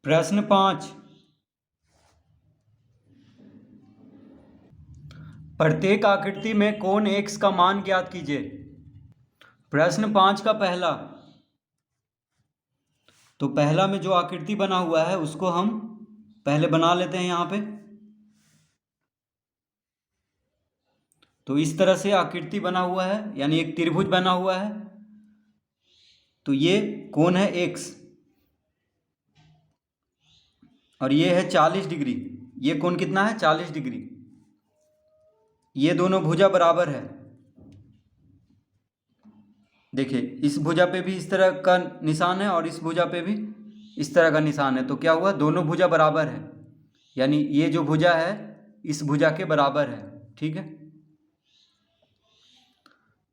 प्रश्न 5। प्रत्येक आकृति में कोण x का मान ज्ञात कीजिए। प्रश्न 5 का पहला, तो पहला में जो आकृति बना हुआ है उसको हम पहले बना लेते हैं यहाँ पे। तो इस तरह से आकृति बना हुआ है, यानी एक त्रिभुज बना हुआ है। तो ये कोण है x और ये है 40 डिग्री। ये कोण कितना है? 40 डिग्री। ये दोनों भुजा बराबर है। देखिए, इस भुजा पे भी इस तरह का निशान है और इस भुजा पे भी इस तरह का निशान है। तो क्या हुआ? दोनों भुजा बराबर है, यानी ये जो भुजा है इस भुजा के बराबर है। ठीक है,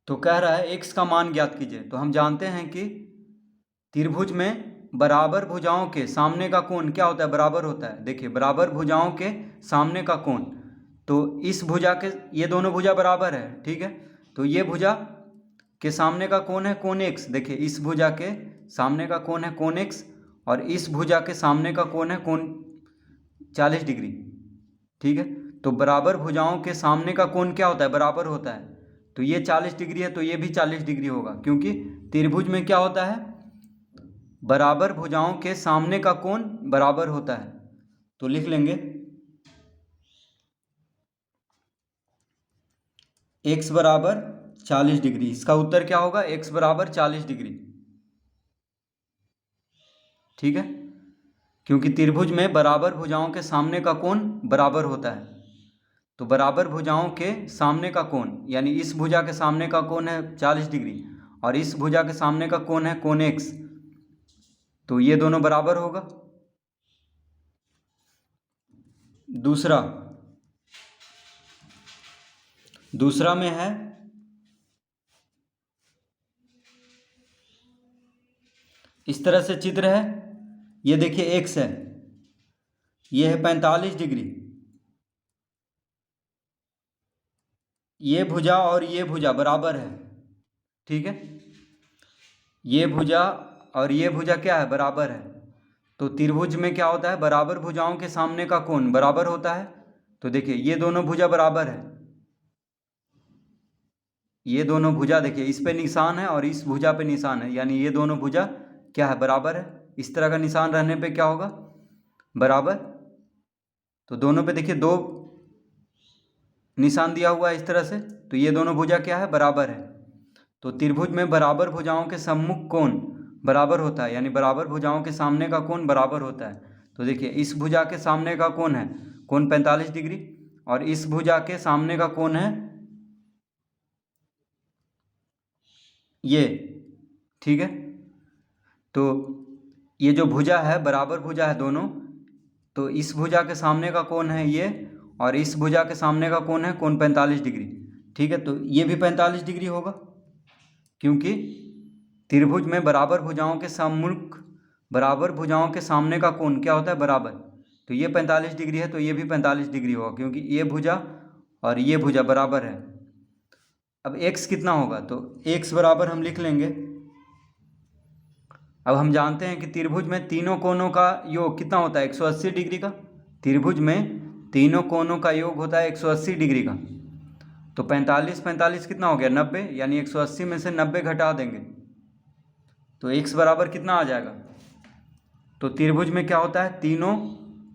तो कह रहा है x का मान ज्ञात कीजिए। तो हम जानते हैं कि त्रिभुज में बराबर भुजाओं के सामने का कोण क्या होता है? बराबर होता है। देखिए, बराबर भुजाओं के सामने का कोण, तो इस भुजा के, ये दोनों भुजा बराबर है। ठीक है, तो ये भुजा के सामने का कोण है कोण x। देखिए, इस भुजा के सामने का कोण है कोण x और इस भुजा के सामने का कोण है कोण 40 डिग्री। ठीक है, तो बराबर भुजाओं के सामने का कोण क्या होता है? बराबर होता है। तो ये 40 डिग्री है तो ये भी 40 डिग्री होगा, क्योंकि त्रिभुज में क्या होता है? बराबर भुजाओं के सामने का कोण बराबर होता है। तो लिख लेंगे x बराबर 40 डिग्री। इसका उत्तर क्या होगा? x बराबर 40 डिग्री। ठीक है, क्योंकि त्रिभुज में बराबर भुजाओं के सामने का कोण बराबर होता है। तो बराबर भुजाओं के सामने का कोण, यानी इस भुजा के सामने का कोण है 40 डिग्री और इस भुजा के सामने का कोण है कोण x। तो ये दोनों बराबर होगा। दूसरा में है, इस तरह से चित्र है। ये देखिए x है, ये है 45 डिग्री। ये भुजा और ये भुजा बराबर है। ठीक है, ये भुजा और ये भुजा क्या है? बराबर है। तो त्रिभुज में क्या होता है? बराबर भुजाओं के सामने का कोण बराबर होता है। तो देखिए, ये दोनों भुजा बराबर है। ये दोनों भुजा देखिए, इस पे निशान है और इस भुजा पे निशान है, यानी ये दोनों भुजा क्या है? बराबर है। इस तरह का निशान रहने पे क्या होगा? बराबर। तो दोनों पे देखिए दो निशान दिया हुआ है इस तरह से, तो ये दोनों भुजा क्या है? बराबर है। तो त्रिभुज में बराबर भुजाओं के सम्मुख कोण बराबर होता है, यानी बराबर भुजाओं के सामने का कोण बराबर होता है। तो देखिए, इस भुजा के सामने का कोण है कोण 45 डिग्री और इस भुजा के सामने का कोण है ये। ठीक है, तो ये जो भुजा है बराबर भुजा है दोनों, तो इस भुजा के सामने का कोण है ये और इस भुजा के सामने का कोण है कोण 45 डिग्री। ठीक है, तो ये भी 45 डिग्री होगा, क्योंकि त्रिभुज में बराबर भुजाओं के सम्मुख बराबर भुजाओं के सामने का कोण क्या होता है? बराबर। तो ये 45 डिग्री है तो ये भी 45 डिग्री होगा, क्योंकि ये भुजा और ये भुजा बराबर है। अब x कितना होगा? तो x बराबर हम लिख लेंगे। अब हम जानते हैं कि त्रिभुज में तीनों कोणों का योग कितना होता है? 180 डिग्री का। त्रिभुज में तीनों कोणों का योग होता है 180 डिग्री का। तो 45 45 कितना हो गया? 90, यानी 180 में से 90 घटा देंगे तो x बराबर कितना आ जाएगा? तो त्रिभुज में क्या होता है? तीनों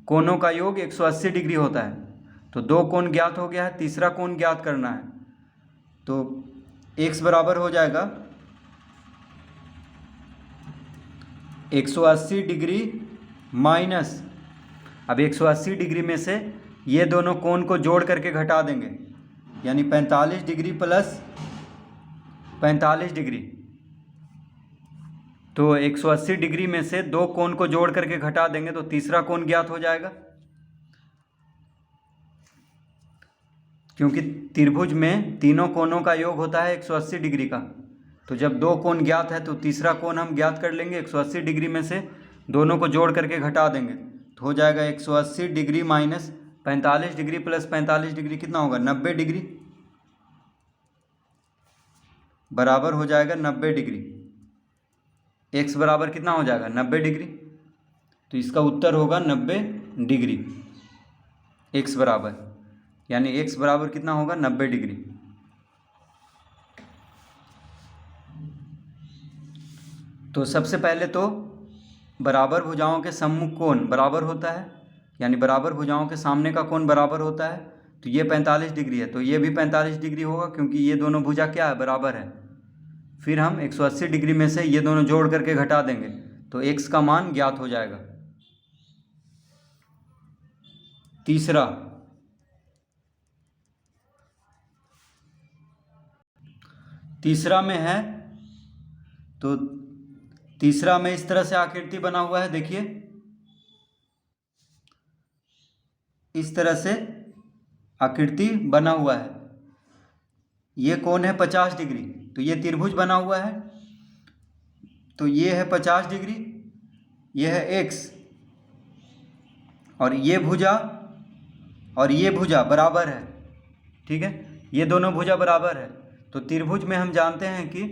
कोणों का योग 180 डिग्री होता है। तो दो कोण ज्ञात हो गया है, तीसरा कोण ज्ञात करना है। तो x बराबर हो जाएगा 180 डिग्री माइनस, अब 180 डिग्री में से ये दोनों कोण को जोड़ करके घटा देंगे, यानी 45 डिग्री प्लस 45 डिग्री। तो 180 डिग्री में से दो कोण को जोड़ करके घटा देंगे तो तीसरा कोण ज्ञात हो जाएगा, क्योंकि त्रिभुज में तीनों कोणों का योग होता है 180 डिग्री का। तो जब दो कोण ज्ञात है तो तीसरा कोण हम ज्ञात कर लेंगे। 180 डिग्री में से दोनों को जोड़ करके घटा देंगे तो हो जाएगा 180 degree minus 45 degree plus 45 degree कितना होगा? 90 डिग्री, बराबर हो जाएगा 90 डिग्री। x बराबर कितना हो जाएगा? 90 डिग्री। तो इसका उत्तर होगा 90 डिग्री। x बराबर, यानी x बराबर कितना होगा 90 डिग्री। तो सबसे पहले तो बराबर भुजाओं के सम्मुख कोण बराबर होता है, यानी बराबर भुजाओं के सामने का कोण बराबर होता है। तो ये 45 डिग्री है, तो ये भी 45 डिग्री होगा क्योंकि ये दोनों भुजा क्या है, बराबर है। फिर हम 180 डिग्री में से ये दोनों जोड़ करके घटा देंगे तो x का मान ज्ञात हो जाएगा। तीसरा में है, तो तीसरा में इस तरह से आकृति बना हुआ है, देखिए इस तरह से आकृति बना हुआ है। ये कोण है 50 डिग्री, तो ये त्रिभुज बना हुआ है, तो ये है 50 डिग्री, ये है x, और ये भुजा बराबर है। ठीक है, ये दोनों भुजा बराबर है। तो त्रिभुज में हम जानते हैं कि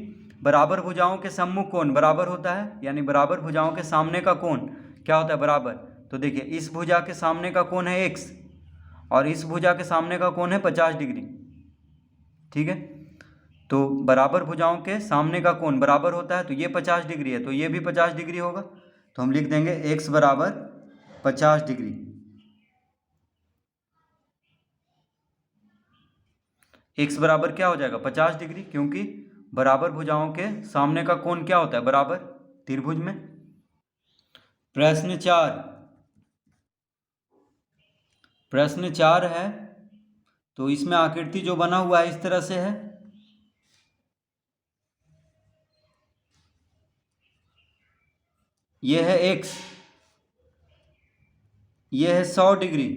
बराबर भुजाओं के सम्मुख कोण बराबर होता है, यानी बराबर भुजाओं के सामने का कोण क्या होता है, बराबर। तो देखिए इस भुजा के सामने का कोण है x और इस भुजा के सामने का कोण है 50 डिग्री। ठीक है, तो बराबर भुजाओं के सामने का कोण बराबर होता है, तो ये 50 डिग्री है, तो ये भी 50 डिग्री होगा। तो हम लिख देंगे x बराबर 50 डिग्री। x बराबर क्या हो जाएगा, 50 डिग्री, क्योंकि बराबर भुजाओं के सामने का कोण क्या होता है, बराबर, त्रिभुज में। प्रश्न 4 है, तो इसमें आकृति जो बना हुआ है इस तरह से है। ये है x, ये है 100 डिग्री,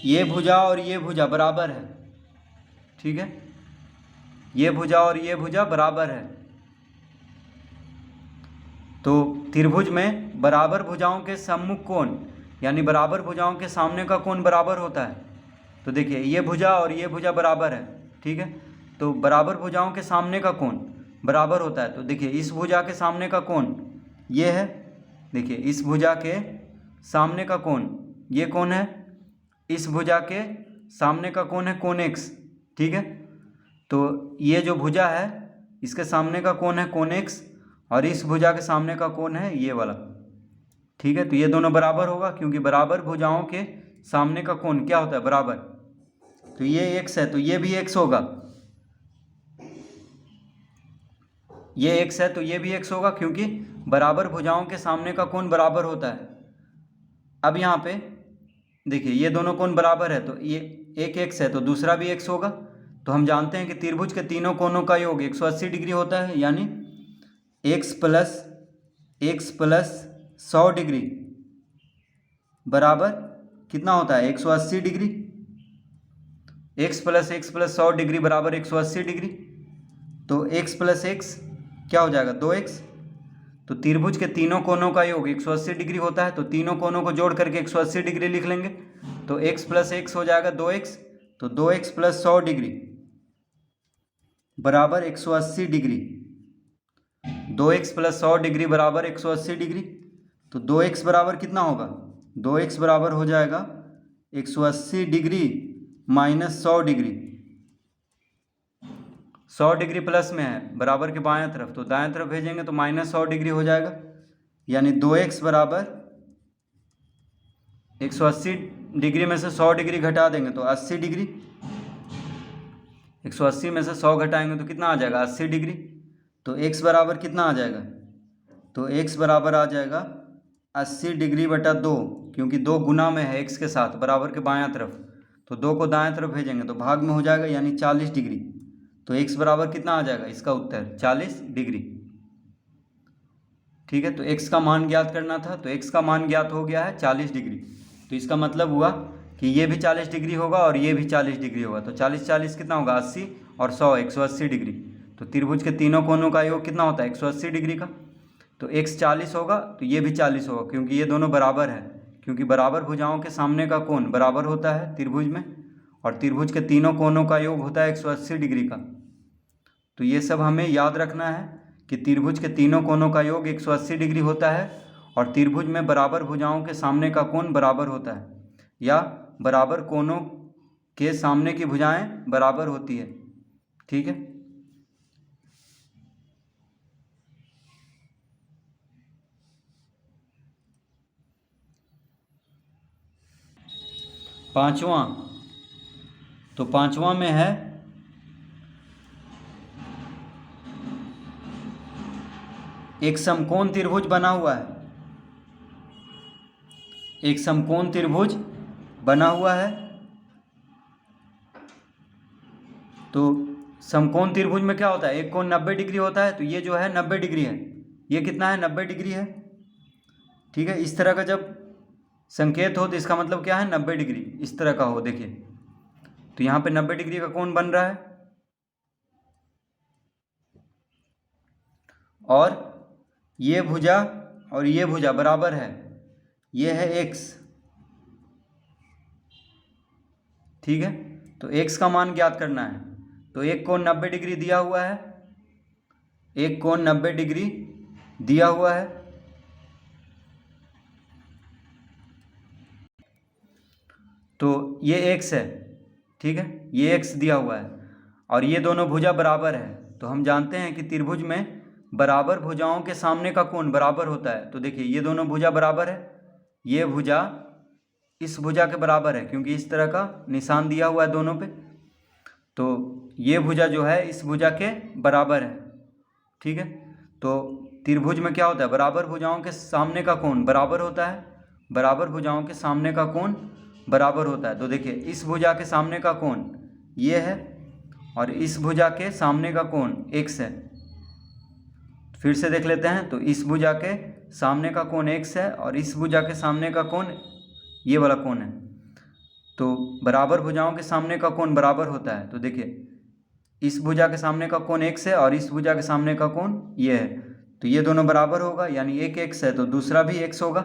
ये भुजा और ये भुजा बराबर है। ठीक है, ये भुजा और ये भुजा बराबर है। तो त्रिभुज में बराबर भुजाओं के सम्मुख कोण, यानी बराबर भुजाओं के सामने का कोण बराबर होता है। तो देखिए ये भुजा और ये भुजा बराबर है। ठीक है, तो बराबर भुजाओं के सामने का कोण बराबर होता है। तो देखिए इस भुजा के सामने का कोण ये है, देखिए इस भुजा के सामने का कोण ये कोण है, इस भुजा के सामने का कोण है कोण x। ठीक है, तो ये जो भुजा है इसके सामने का कोण है कोण x और इस भुजा के सामने का कोण है ये वाला। ठीक है, तो ये दोनों बराबर होगा क्योंकि बराबर भुजाओं के सामने का कोण क्या होता है, बराबर। तो ये x है, तो ये भी x होगा, ये x है तो ये भी x होगा, क्योंकि बराबर भुजाओं के सामने का कोण बराबर होता है। अब यहाँ पे देखिए ये दोनों कोण बराबर है, तो ये एक x है तो दूसरा भी x होगा। तो हम जानते हैं कि त्रिभुज के तीनों कोणों का योग 180 डिग्री होता है, यानी x प्लस 100 डिग्री बराबर कितना होता है, 180 डिग्री। x प्लस 100 डिग्री बराबर 180 डिग्री। तो x प्लस x क्या हो जाएगा, 2x। तो त्रिभुज के तीनों कोणों का योग 180 डिग्री होता है, तो तीनों कोणों को जोड़ करके 180 डिग्री लिख लेंगे। तो x प्लस x हो जाएगा 2x, तो 2x प्लस 100 डिग्री बराबर 180 डिग्री। 2x प्लस 100 डिग्री बराबर 180 डिग्री। तो 2x बराबर कितना होगा, 2x बराबर हो जाएगा 180 degree minus 100 degree. 100 degree plus में है बराबर के बाएं तरफ, तो दाएं तरफ भेजेंगे तो माइनस 100 डिग्री हो जाएगा, यानी 2x बराबर 180 डिग्री में से 100 डिग्री घटा देंगे तो 80 डिग्री। 180 में से 100 घटाएंगे तो कितना आ जाएगा, 80 डिग्री। तो x बराबर कितना आ जाएगा, तो x बराबर आ जाएगा 80 डिग्री बटा 2, क्योंकि 2 गुना में है x के साथ बराबर के बायां तरफ, तो 2 को दाएं तरफ भेजेंगे तो भाग में हो जाएगा, यानी 40 डिग्री। तो x बराबर कितना आ जाएगा, इसका उत्तर 40 डिग्री। ठीक है, तो x का मान ज्ञात करना था, तो x का मान ज्ञात हो गया है 40 डिग्री। तो इसका मतलब हुआ कि ये भी 40 डिग्री होगा और ये भी 40 डिग्री होगा। तो 40 40 कितना होगा, 80 और 100 180 डिग्री। तो त्रिभुज के तीनों कोणों का योग कितना होता है, 180 डिग्री का। तो x 40 होगा तो ये भी 40 होगा, क्योंकि ये दोनों बराबर है, क्योंकि बराबर भुजाओं के सामने का कोण बराबर होता है त्रिभुज में, और त्रिभुज के तीनों कोणों का योग होता है 180 डिग्री का। तो ये सब हमें याद रखना है कि त्रिभुज के तीनों कोनों का योग 180 डिग्री होता है और त्रिभुज में बराबर भुजाओं के सामने का कोण बराबर होता है, या बराबर कोनों के सामने की भुजाएं बराबर होती है। ठीक है, पांचवा, तो पांचवा में है एक समकोण त्रिभुज बना हुआ है। एक समकोण त्रिभुज बना हुआ है। तो समकोण त्रिभुज में क्या होता है, एक कोण 90 डिग्री होता है, तो ये जो है 90 डिग्री है, ये कितना है 90 डिग्री है। ठीक है, इस तरह का जब संकेत हो तो इसका मतलब क्या है 90 डिग्री, इस तरह का हो। देखिए तो यहाँ पे 90 डिग्री का कोण बन रहा है और ये भुजा और ये भुजा बराबर है, ये है x। ठीक है, तो x का मान ज्ञात करना है। तो एक कोण 90 डिग्री दिया हुआ है, एक कोण 90 डिग्री दिया हुआ है। तो ये x है, ठीक है, ये x दिया हुआ है और ये दोनों भुजा बराबर है। तो हम जानते हैं कि त्रिभुज में बराबर भुजाओं के सामने का कोण बराबर होता है। तो देखिए ये दोनों भुजा बराबर है, ये भुजा इस भुजा के बराबर है क्योंकि इस तरह का निशान दिया हुआ है दोनों पे। तो ये भुजा जो है इस भुजा के बराबर है। ठीक है, तो त्रिभुज में क्या होता है, बराबर भुजाओं के सामने का कोण बराबर होता है, बराबर भुजाओं के सामने का कोण बराबर होता है। तो देखिए इस भुजा के सामने का कोण ये है और इस भुजा के सामने का कोण x है। फिर से देख लेते हैं, तो इस भुजा के सामने का कोण x है और इस भुजा के सामने का कोण ये वाला कोण है। तो बराबर भुजाओं के सामने का कोण बराबर होता है। तो देखिए इस भुजा के सामने का कोण x है और इस भुजा के सामने का कोण ये है, तो ये दोनों बराबर होगा, यानी एक x है तो दूसरा भी x होगा,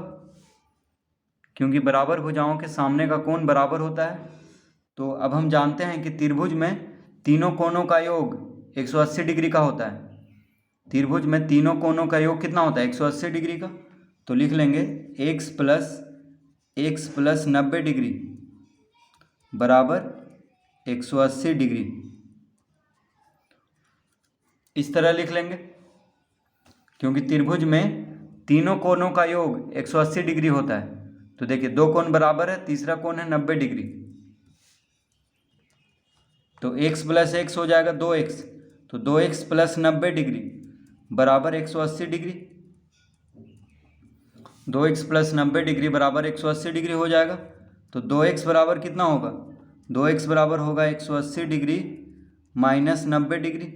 क्योंकि बराबर भुजाओं के सामने का कोण बराबर होता है। तो अब हम जानते हैं कि त्रिभुज में तीनों कोणों का योग 180 डिग्री का होता है। त्रिभुज में तीनों कोणों का योग कितना होता है, 180 डिग्री का। तो लिख लेंगे x प्लस 90 डिग्री बराबर 180 डिग्री, इस तरह लिख लेंगे, क्योंकि त्रिभुज में तीनों कोणों का योग 180 डिग्री होता है। तो देखिए दो कोण बराबर है, तीसरा कोण है 90 डिग्री, तो x प्लस x हो जाएगा 2x, तो 2x प्लस 90 डिग्री बराबर 180 डिग्री। 2x प्लस 90 डिग्री बराबर 180 डिग्री हो जाएगा। तो 2x बराबर कितना होगा, 2x बराबर होगा 180 डिग्री माइनस 90 डिग्री,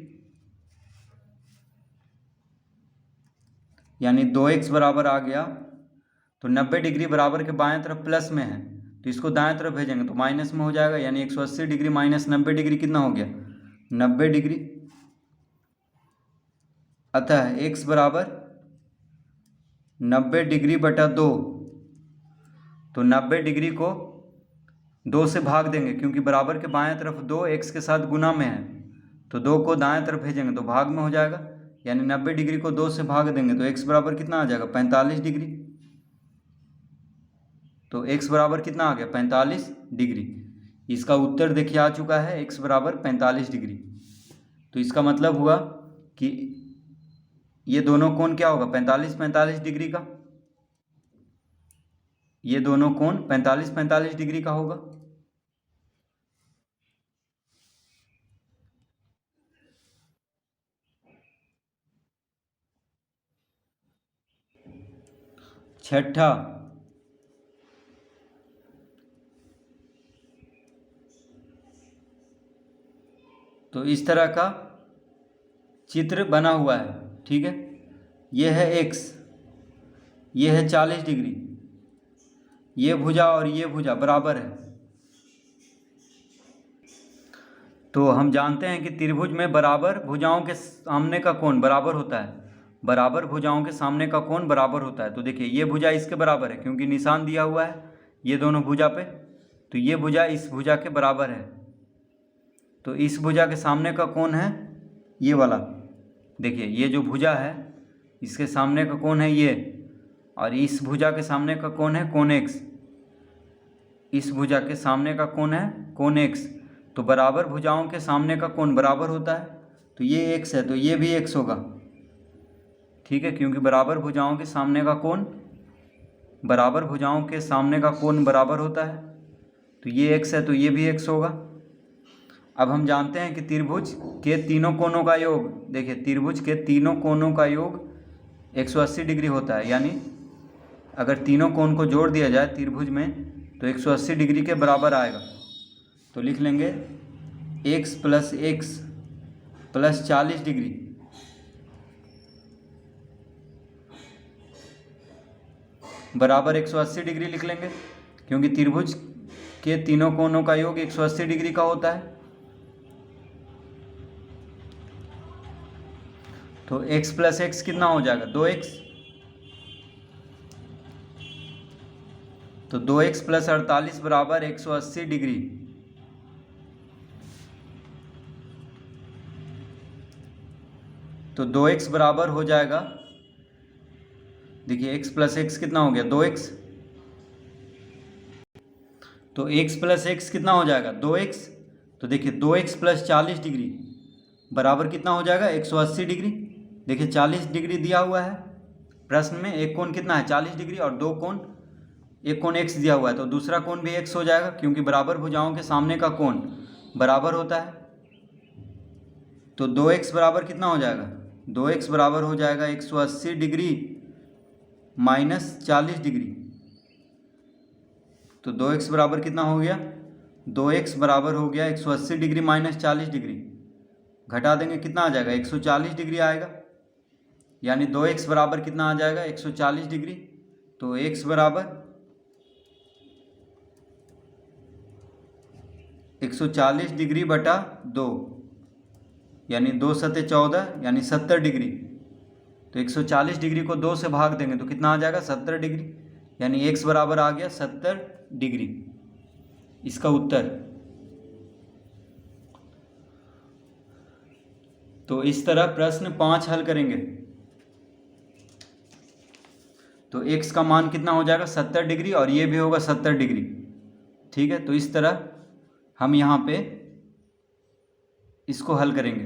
यानी 2x बराबर आ गया। तो 90 डिग्री बराबर के बाएं तरफ प्लस में है, तो इसको दाएं तरफ भेजेंगे तो माइनस में हो जाएगा, यानी 180 डिग्री माइनस 90 डिग्री कितना हो गया, 90 डिग्री। अतः x बराबर 90 डिग्री बटा 2, तो 90 डिग्री को 2 से भाग देंगे क्योंकि बराबर के बाएं तरफ 2 x के साथ गुना में है, तो 2 को दाएं तरफ भेजेंगे तो भाग में हो जाएगा, यानी 90 डिग्री को 2 से भाग देंगे तो x बराबर कितना आ जाएगा, 45 डिग्री। तो x बराबर कितना आ गया, 45 डिग्री। इसका उत्तर देखिए आ चुका है, x बराबर 45 डिग्री। तो इसका मतलब हुआ कि ये दोनों कोण क्या होगा, 45 डिग्री का, ये दोनों कोण 45 डिग्री का होगा। छठा, तो इस तरह का चित्र बना हुआ है। ठीक है, ये है x, ये है 40 डिग्री, ये भुजा और ये भुजा बराबर है। तो हम जानते हैं कि त्रिभुज में बराबर भुजाओं के सामने का कोण बराबर होता है, बराबर भुजाओं के सामने का कोण बराबर होता है। तो देखिए ये भुजा इसके बराबर है क्योंकि निशान दिया हुआ है ये दोनों भुजा पे, तो ये भुजा इस भुजा के बराबर है। तो इस भुजा के सामने का कोण है ये वाला, देखिए ये जो भुजा है इसके सामने का कोण है ये, और इस भुजा के सामने का कोण है कोण एक्स। इस भुजा के सामने का कोण है कोण एक्स। तो बराबर भुजाओं के सामने का कोण बराबर होता है, तो ये एक्स है तो ये भी एक्स होगा। ठीक है, क्योंकि बराबर भुजाओं के सामने का कोण बराबर होता है, तो ये एक्स है तो ये भी एक्स होगा। अब हम जानते हैं कि त्रिभुज के तीनों कोणों का योग, देखिए त्रिभुज के तीनों कोणों का योग 180 डिग्री होता है। यानी अगर तीनों कोण को जोड़ दिया जाए त्रिभुज में तो 180 डिग्री के बराबर आएगा। तो लिख लेंगे x plus x plus 40 degree बराबर 180 डिग्री लिख लेंगे, क्योंकि त्रिभुज के तीनों कोणों का योग 180 डिग्री का होता है। तो x प्लस एक्स कितना हो जाएगा 2x, तो 2x प्लस 48 बराबर 180 डिग्री। तो 2x बराबर हो जाएगा, देखिए x प्लस एक्स कितना हो गया 2x, तो x प्लस एक्स कितना हो जाएगा 2x। तो देखिए 2x प्लस 40 डिग्री बराबर कितना हो जाएगा 180 डिग्री। देखिए 40 डिग्री दिया हुआ है प्रश्न में, एक कोण कितना है 40 डिग्री और दो कोण, एक कोण x दिया हुआ है तो दूसरा कोण भी x हो जाएगा, क्योंकि बराबर भुजाओं के सामने का कोण बराबर होता है। तो 2x बराबर कितना हो जाएगा 2x बराबर हो जाएगा 180 डिग्री माइनस 40 डिग्री। तो 2x बराबर कितना हो गया 2x बराबर हो गया 180 डिग्री माइनस 40 डिग्री। घटा देंगे कितना आ जाएगा 140 डिग्री आएगा, यानी 2x बराबर कितना आ जाएगा 140 डिग्री। तो x बराबर 140 डिग्री बटा 2, यानी 2 सत्ते 14 यानी 70 डिग्री। तो 140 डिग्री को 2 से भाग देंगे तो कितना आ जाएगा 70 डिग्री, यानी x बराबर आ गया 70 डिग्री इसका उत्तर। तो इस तरह प्रश्न 5 हल करेंगे। तो x का मान कितना हो जाएगा 70 डिग्री और ये भी होगा 70 डिग्री। ठीक है, तो इस तरह हम यहाँ पे इसको हल करेंगे।